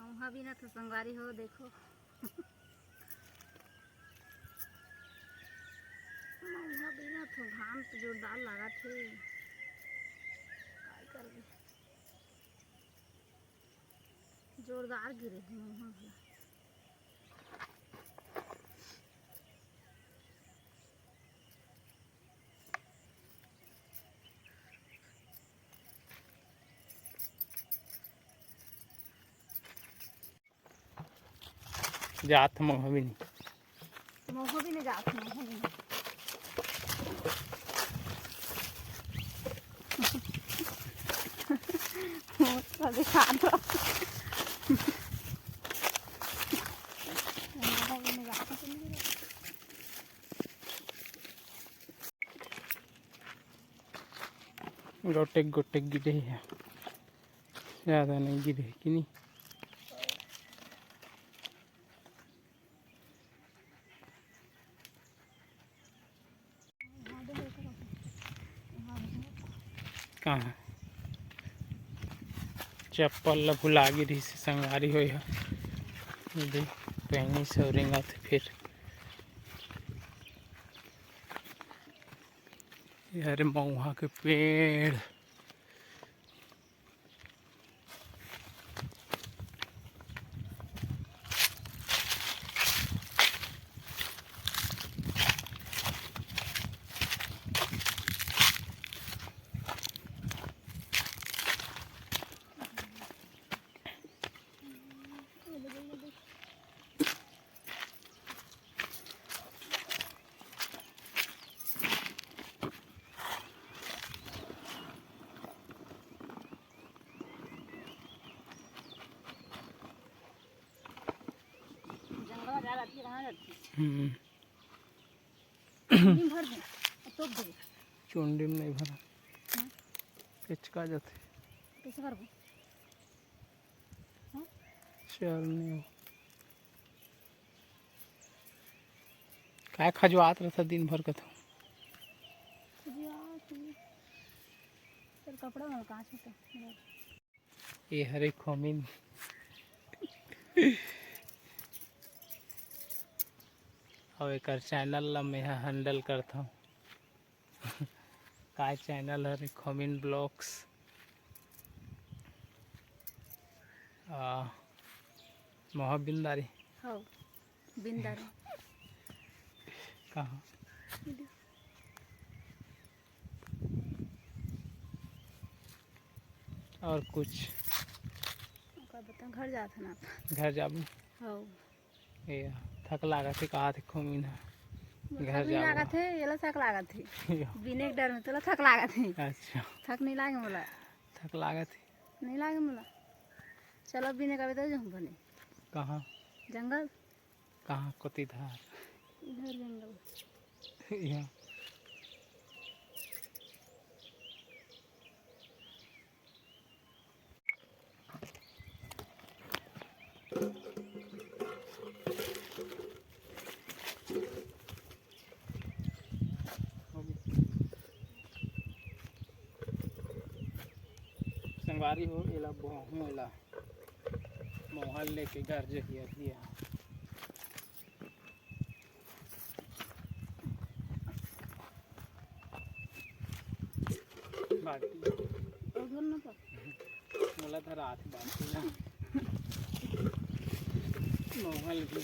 मौहा भी ना तो संगवारी हो देखो। मौहा भी ना तो घाम तो जोरदार लगा थे। काय करबे, जोरदार गिरे मौहा भी। जात मौहा भी नहीं जात मौहा भी नहीं। तो दिखा दो। मौहा भी नहीं जात तो नहीं गोटे गोटे गिरे हैं, ज़्यादा नहीं गिरे कि नहीं। कहाँ चप्पल भुला गिरी से संगारी हो पहनी सवरेंगा तो फिर यार मौहा के पेड़ भर दे तो दे चुंडी में नहीं भरा पिचका जाते कैसे करबो। चल नहीं काय खजवात रहता दिन भर का तो चल कपड़ा में कहाँ छूटा ये हरे खोमिन और एक चैनल ला मैं हैंडल करता हूँ। काय चैनल है खोमिन ब्लॉग्स। मोहा बिंदारी हो बिंदारी कहाँ और कुछ बता घर जाता ना घर जाबू हो ये थक लागा थे कहा थे खोमिन घर नहीं जाबू लगा थे ये थक लगा थे बिने के डर में तो थक लगा थे। अच्छा थक नहीं लागे मोला थक लागा थे नहीं लागे मोला। चलो बिने का तो जाऊँ बने कहाँ जंगल कहाँ कोती धार इधर जंगल यहाँ संगवारी हो एला बहु एला मोहल लेके घर जहिया दिया बाटी उधर ना तो मोला धरा थे बाटी ना मोहल भी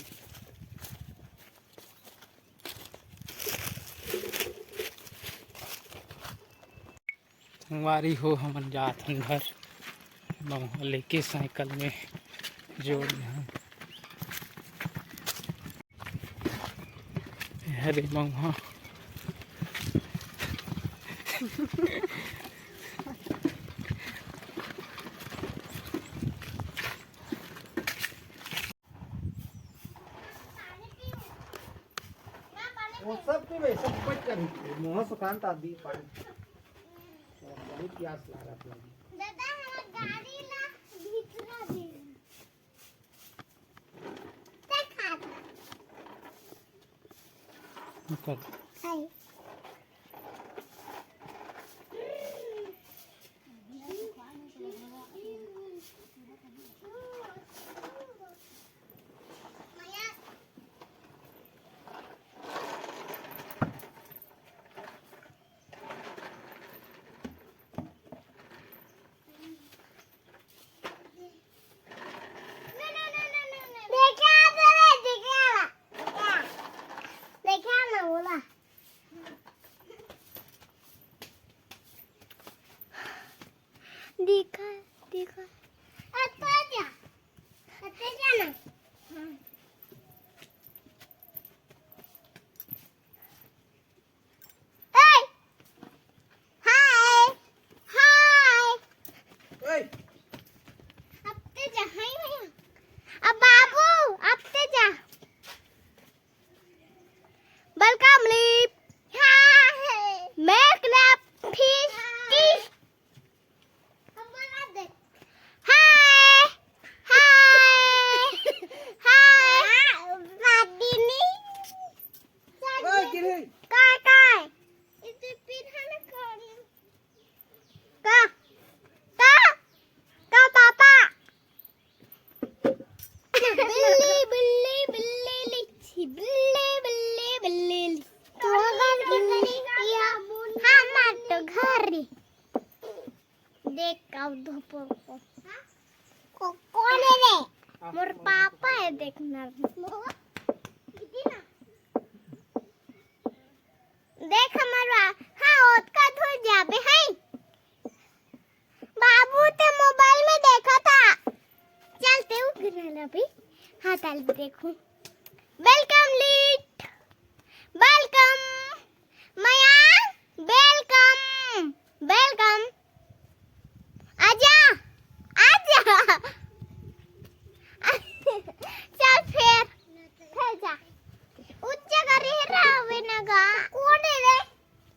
संगवारी हो हमन जात हन घर मोहल लेके साइकिल में जोड़ हैं हरे मौहा वो सब तो वैसे पट कर मोह सुकांत आदि पानी बहुत प्यास लगा था दादा हम गाड़ी ला भीतरा दे तक खाता कर हाय चलते जाना हाय हाय हाय ओए अब ते जा हाय भैया अब बाबू अब ते जा वेलकम लीप हाय मेक लैप फिश टिश अब बना दे हाय हाय हाय दादी नहीं ओए गिरे काय काय इथे पिराने करी का का पापा बिल्ली बिल्ली बिल्ली लिच्छी बिल्ली बिल्ली बिल्ली तो घर की या हम तो घर देख काउ धोपो को कौन है रे मोर पापा है देखना देख हमारा हाँ ओत का धुल जाबे है बाबू ते मोबाइल में देखा था चलते उधर अभी हाँ चल देखूं वेलकम लीट वेलकम माया वेलकम वेलकम आजा आजा चल फिर जा उच्च करे रावे नगा कौन है रे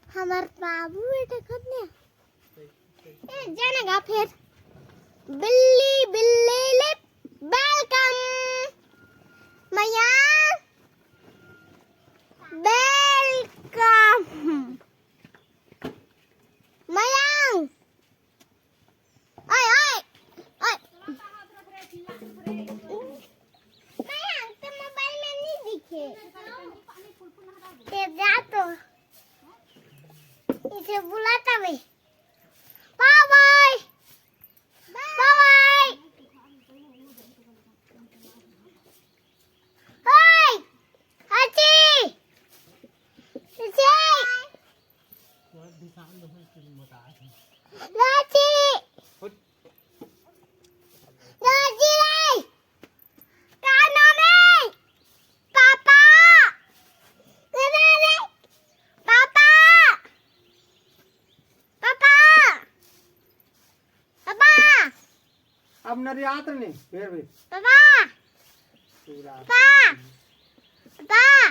हमार बाबू बेटे कन्या ए जानेगा फिर बिल्ली बिल्ली लिप वेलकम माया वेलकम माया ओए ओए ओए माया तो मोबाइल में नहीं दिखे ते जा तो इसे बुलाता मैं बाय बाय हाय हाची लाची लाची रे क्या नाम है पापा रे पापा पापा पापा अब नरी आत नहीं फिर भी पापा पूरा पापा पापा